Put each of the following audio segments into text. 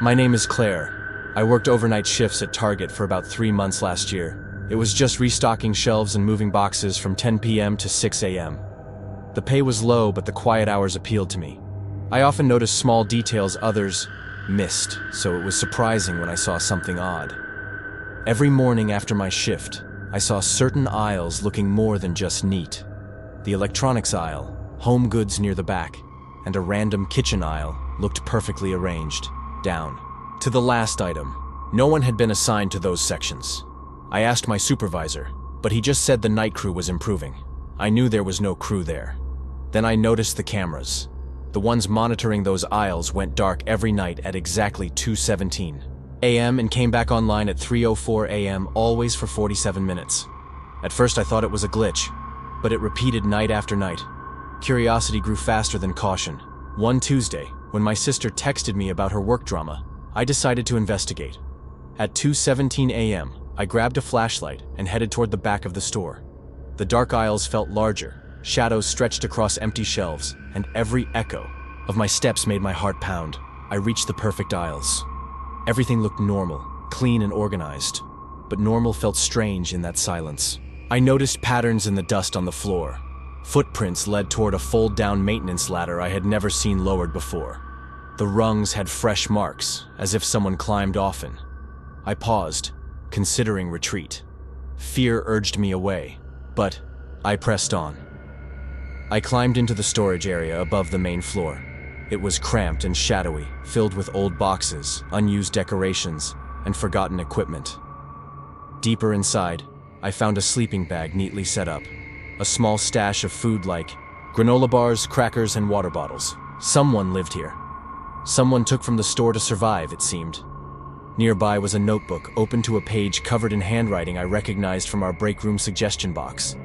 My name is Claire. I worked overnight shifts at Target for about 3 months last year. It was just restocking shelves and moving boxes from 10 p.m. to 6 a.m. The pay was low, but the quiet hours appealed to me. I often noticed small details others missed, so it was surprising when I saw something odd. Every morning after my shift, I saw certain aisles looking more than just neat. The electronics aisle, home goods near the back, and a random kitchen aisle looked perfectly arranged, down to the last item. No one had been assigned to those sections. I asked my supervisor, but he just said the night crew was improving. I knew there was no crew there. Then I noticed the cameras. The ones monitoring those aisles went dark every night at exactly 2:17 a.m. and came back online at 3:04 a.m., always for 47 minutes. At first I thought it was a glitch, but it repeated night after night. Curiosity grew faster than caution. One Tuesday, when my sister texted me about her work drama, I decided to investigate. At 2:17 a.m., I grabbed a flashlight and headed toward the back of the store. The dark aisles felt larger, shadows stretched across empty shelves, and every echo of my steps made my heart pound. I reached the perfect aisles. Everything looked normal, clean and organized, but normal felt strange in that silence. I noticed patterns in the dust on the floor. Footprints led toward a fold-down maintenance ladder I had never seen lowered before. The rungs had fresh marks, as if someone climbed often. I paused, considering retreat. Fear urged me away, but I pressed on. I climbed into the storage area above the main floor. It was cramped and shadowy, filled with old boxes, unused decorations, and forgotten equipment. Deeper inside, I found a sleeping bag neatly set up. A small stash of food like granola bars, crackers, and water bottles. Someone lived here. Someone took from the store to survive, it seemed. Nearby was a notebook open to a page covered in handwriting I recognized from our break room suggestion box.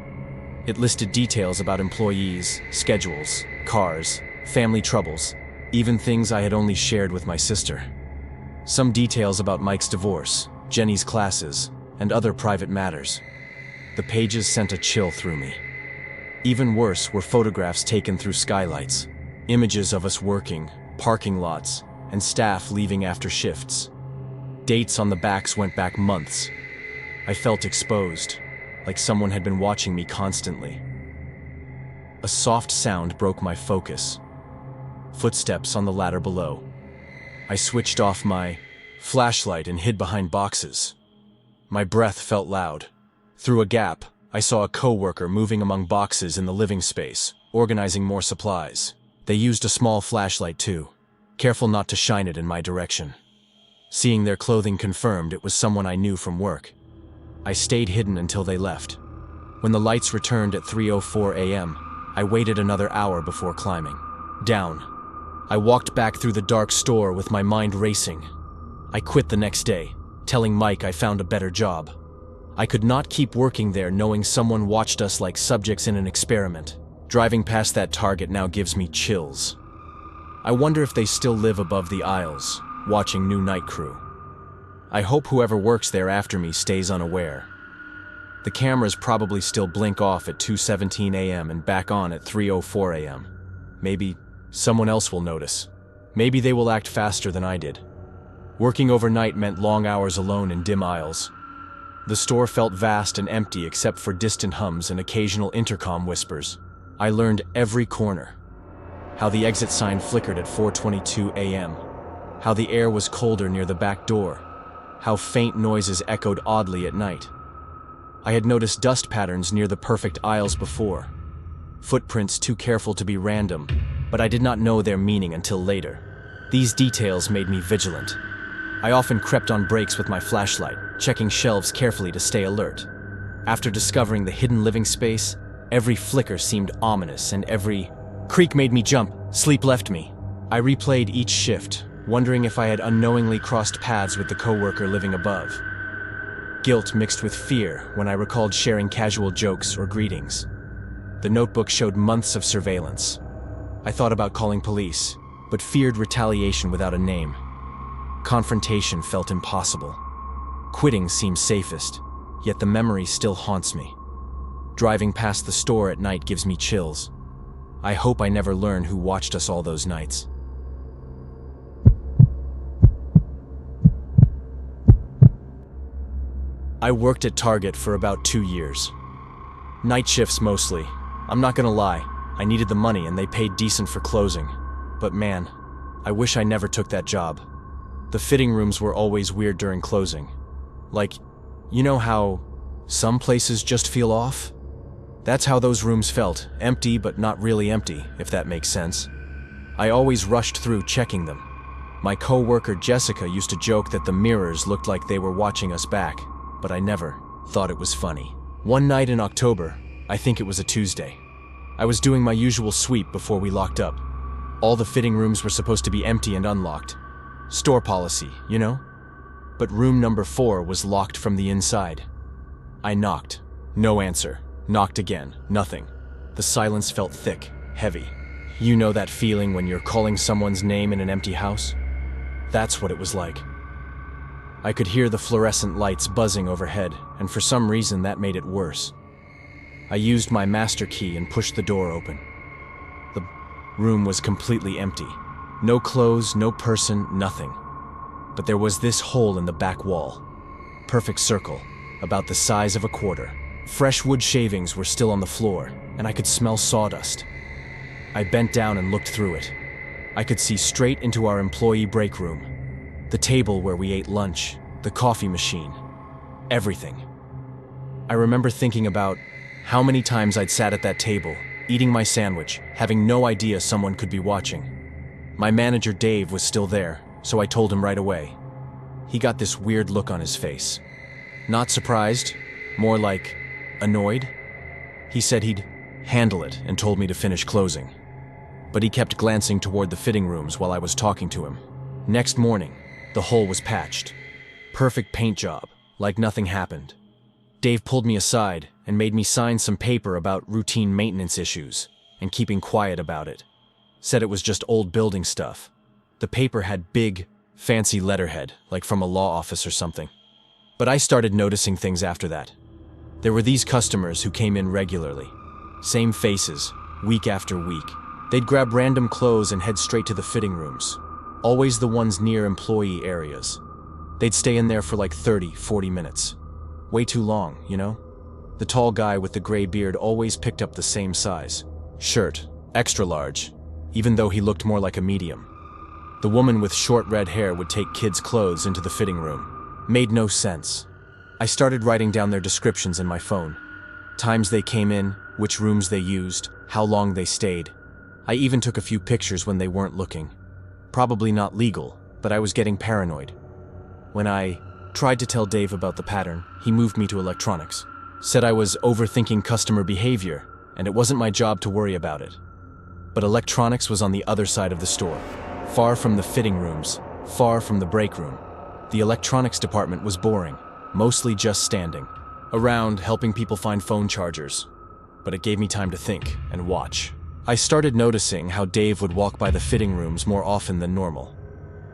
It listed details about employees, schedules, cars, family troubles, even things I had only shared with my sister. Some details about Mike's divorce, Jenny's classes, and other private matters. The pages sent a chill through me. Even worse were photographs taken through skylights, images of us working, parking lots, and staff leaving after shifts. Dates on the backs went back months. I felt exposed, like someone had been watching me constantly. A soft sound broke my focus. Footsteps on the ladder below. I switched off my flashlight and hid behind boxes. My breath felt loud. Through a gap, I saw a coworker moving among boxes in the living space, organizing more supplies. They used a small flashlight too, careful not to shine it in my direction. Seeing their clothing confirmed it was someone I knew from work. I stayed hidden until they left. When the lights returned at 3:04 a.m., I waited another hour before climbing down. I walked back through the dark store with my mind racing. I quit the next day, telling Mike I found a better job. I could not keep working there knowing someone watched us like subjects in an experiment. Driving past that Target now gives me chills. I wonder if they still live above the aisles, watching new night crew. I hope whoever works there after me stays unaware. The cameras probably still blink off at 2:17 a.m. and back on at 3:04 a.m. Maybe someone else will notice. Maybe they will act faster than I did. Working overnight meant long hours alone in dim aisles. The store felt vast and empty except for distant hums and occasional intercom whispers. I learned every corner. How the exit sign flickered at 4:22 a.m. How the air was colder near the back door. How faint noises echoed oddly at night. I had noticed dust patterns near the perfect aisles before. Footprints too careful to be random, but I did not know their meaning until later. These details made me vigilant. I often crept on breaks with my flashlight, checking shelves carefully to stay alert. After discovering the hidden living space, every flicker seemed ominous and every creak made me jump. Sleep left me. I replayed each shift, wondering if I had unknowingly crossed paths with the coworker living above. Guilt mixed with fear when I recalled sharing casual jokes or greetings. The notebook showed months of surveillance. I thought about calling police, but feared retaliation without a name. Confrontation felt impossible. Quitting seemed safest, yet the memory still haunts me. Driving past the store at night gives me chills. I hope I never learn who watched us all those nights. I worked at Target for about 2 years. Night shifts mostly. I'm not gonna lie, I needed the money and they paid decent for closing. But man, I wish I never took that job. The fitting rooms were always weird during closing. Like, you know how some places just feel off? That's how those rooms felt, empty but not really empty, if that makes sense. I always rushed through checking them. My co-worker Jessica used to joke that the mirrors looked like they were watching us back, but I never thought it was funny. One night in October, I think it was a Tuesday, I was doing my usual sweep before we locked up. All the fitting rooms were supposed to be empty and unlocked. Store policy, you know? But room number 4 was locked from the inside. I knocked. No answer. Knocked again. Nothing. The silence felt thick, heavy. You know that feeling when you're calling someone's name in an empty house? That's what it was like. I could hear the fluorescent lights buzzing overhead, and for some reason that made it worse. I used my master key and pushed the door open. The room was completely empty. No clothes, no person, nothing. But there was this hole in the back wall. Perfect circle, about the size of a quarter. Fresh wood shavings were still on the floor, and I could smell sawdust. I bent down and looked through it. I could see straight into our employee break room. The table where we ate lunch, the coffee machine, everything. I remember thinking about how many times I'd sat at that table, eating my sandwich, having no idea someone could be watching. My manager Dave was still there, so I told him right away. He got this weird look on his face. Not surprised, more like annoyed. He said he'd handle it and told me to finish closing. But he kept glancing toward the fitting rooms while I was talking to him. Next morning, the hole was patched. Perfect paint job, like nothing happened. Dave pulled me aside and made me sign some paper about routine maintenance issues and keeping quiet about it. Said it was just old building stuff. The paper had big, fancy letterhead, like from a law office or something. But I started noticing things after that. There were these customers who came in regularly. Same faces, week after week. They'd grab random clothes and head straight to the fitting rooms. Always the ones near employee areas. They'd stay in there for like 30, 40 minutes. Way too long, you know? The tall guy with the gray beard always picked up the same size. Shirt, extra large, even though he looked more like a medium. The woman with short red hair would take kids' clothes into the fitting room. Made no sense. I started writing down their descriptions in my phone. Times they came in, which rooms they used, how long they stayed. I even took a few pictures when they weren't looking. Probably not legal, but I was getting paranoid. When I tried to tell Dave about the pattern, he moved me to electronics. Said I was overthinking customer behavior, and it wasn't my job to worry about it. But electronics was on the other side of the store. Far from the fitting rooms, far from the break room. The electronics department was boring, mostly just standing around helping people find phone chargers. But it gave me time to think and watch. I started noticing how Dave would walk by the fitting rooms more often than normal.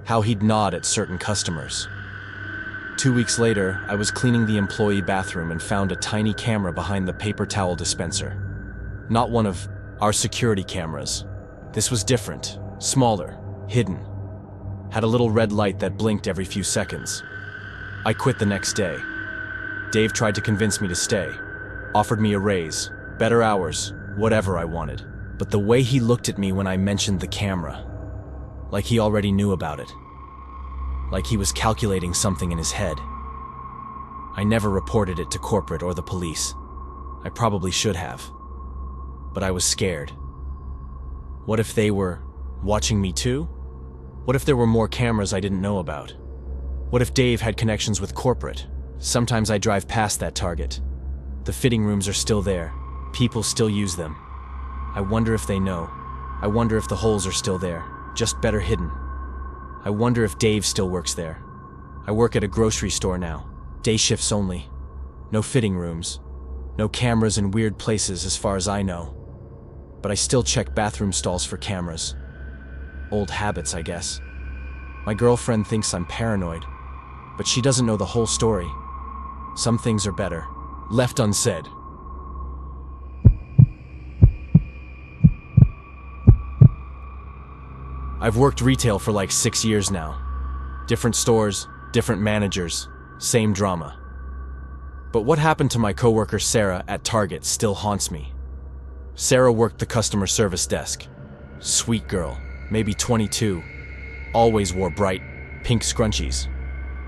How he'd nod at certain customers. 2 weeks later, I was cleaning the employee bathroom and found a tiny camera behind the paper towel dispenser. Not one of our security cameras. This was different, smaller, hidden. Had a little red light that blinked every few seconds. I quit the next day. Dave tried to convince me to stay. Offered me a raise, better hours, whatever I wanted. But the way he looked at me when I mentioned the camera, like he already knew about it. Like he was calculating something in his head. I never reported it to corporate or the police. I probably should have. But I was scared. What if they were watching me too? What if there were more cameras I didn't know about? What if Dave had connections with corporate? Sometimes I drive past that Target. The fitting rooms are still there. People still use them. I wonder if they know. I wonder if the holes are still there, just better hidden. I wonder if Dave still works there. I work at a grocery store now. Day shifts only. No fitting rooms. No cameras in weird places as far as I know. But I still check bathroom stalls for cameras. Old habits, I guess. My girlfriend thinks I'm paranoid, but she doesn't know the whole story. Some things are better left unsaid. I've worked retail for like 6 years now. Different stores, different managers, same drama. But what happened to my coworker Sarah at Target still haunts me. Sarah worked the customer service desk. Sweet girl, maybe 22, always wore bright, pink scrunchies.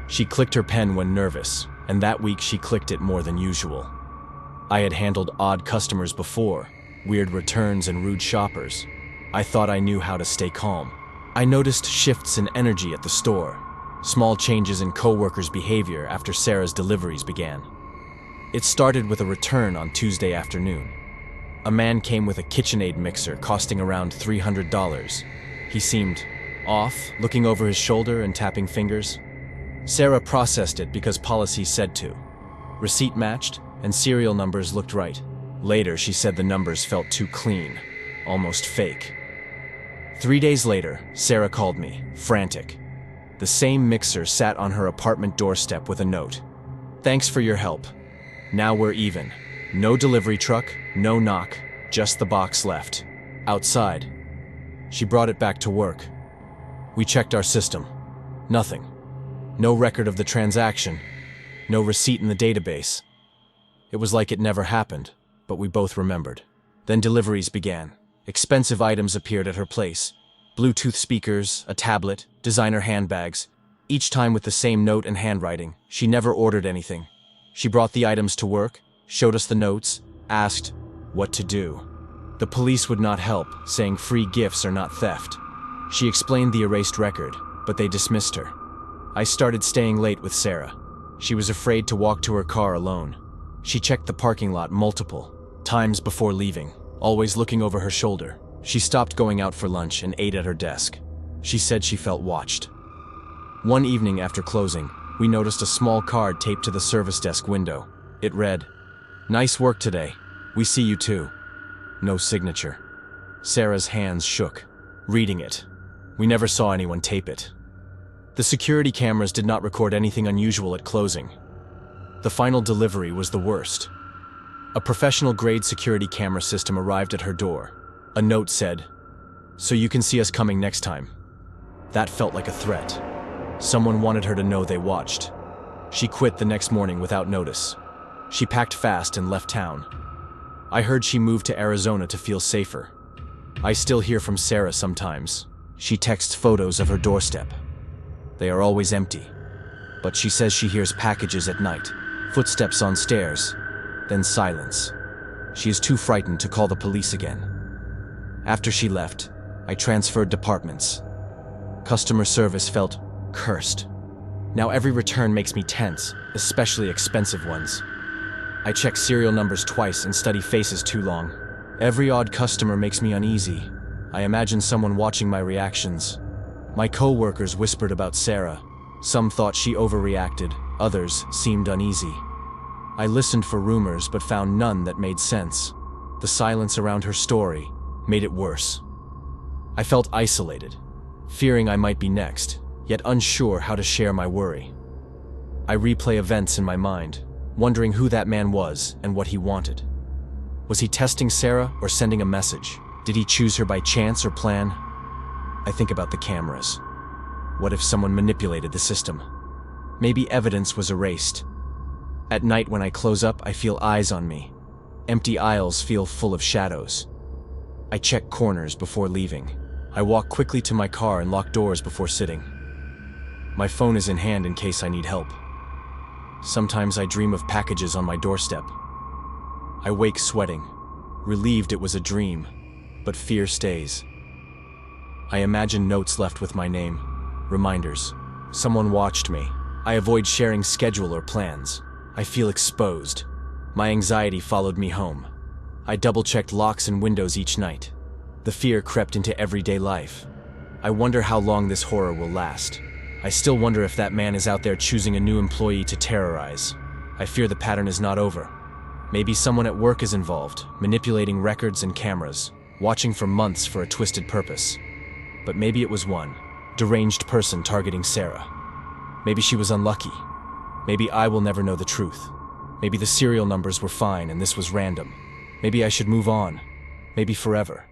She clicked her pen when nervous, and that week she clicked it more than usual. I had handled odd customers before, weird returns and rude shoppers. I thought I knew how to stay calm. I noticed shifts in energy at the store, small changes in coworkers' behavior after Sarah's deliveries began. It started with a return on Tuesday afternoon. A man came with a KitchenAid mixer costing around $300. He seemed off, looking over his shoulder and tapping fingers. Sarah processed it because policy said to. Receipt matched, and serial numbers looked right. Later, she said the numbers felt too clean, almost fake. 3 days later, Sarah called me, frantic. The same mixer sat on her apartment doorstep with a note. Thanks for your help. Now we're even. No delivery truck, no knock, just the box left. Outside. She brought it back to work. We checked our system. Nothing. No record of the transaction. No receipt in the database. It was like it never happened, but we both remembered. Then deliveries began. Expensive items appeared at her place. Bluetooth speakers, a tablet, designer handbags. Each time with the same note and handwriting. She never ordered anything. She brought the items to work, showed us the notes, asked what to do. The police would not help, saying free gifts are not theft. She explained the erased record, but they dismissed her. I started staying late with Sarah. She was afraid to walk to her car alone. She checked the parking lot multiple times before leaving, always looking over her shoulder. She stopped going out for lunch and ate at her desk. She said she felt watched. One evening after closing, we noticed a small card taped to the service desk window. It read, "Nice work today. We see you too." No signature. Sarah's hands shook, reading it. We never saw anyone tape it. The security cameras did not record anything unusual at closing. The final delivery was the worst. A professional-grade security camera system arrived at her door. A note said, "So you can see us coming next time." That felt like a threat. Someone wanted her to know they watched. She quit the next morning without notice. She packed fast and left town. I heard she moved to Arizona to feel safer. I still hear from Sarah sometimes. She texts photos of her doorstep. They are always empty. But she says she hears packages at night, footsteps on stairs, then silence. She is too frightened to call the police again. After she left, I transferred departments. Customer service felt cursed. Now every return makes me tense, especially expensive ones. I check serial numbers twice and study faces too long. Every odd customer makes me uneasy. I imagine someone watching my reactions. My co-workers whispered about Sarah. Some thought she overreacted, others seemed uneasy. I listened for rumors but found none that made sense. The silence around her story made it worse. I felt isolated, fearing I might be next, yet unsure how to share my worry. I replay events in my mind, wondering who that man was and what he wanted. Was he testing Sarah or sending a message? Did he choose her by chance or plan? I think about the cameras. What if someone manipulated the system? Maybe evidence was erased. At night when I close up, I feel eyes on me. Empty aisles feel full of shadows. I check corners before leaving. I walk quickly to my car and lock doors before sitting. My phone is in hand in case I need help. Sometimes I dream of packages on my doorstep. I wake sweating, relieved it was a dream, but fear stays. I imagine notes left with my name, reminders. Someone watched me. I avoid sharing schedule or plans. I feel exposed. My anxiety followed me home. I double-checked locks and windows each night. The fear crept into everyday life. I wonder how long this horror will last. I still wonder if that man is out there choosing a new employee to terrorize. I fear the pattern is not over. Maybe someone at work is involved, manipulating records and cameras, watching for months for a twisted purpose. But maybe it was one deranged person targeting Sarah. Maybe she was unlucky. Maybe I will never know the truth. Maybe the serial numbers were fine and this was random. Maybe I should move on. Maybe forever.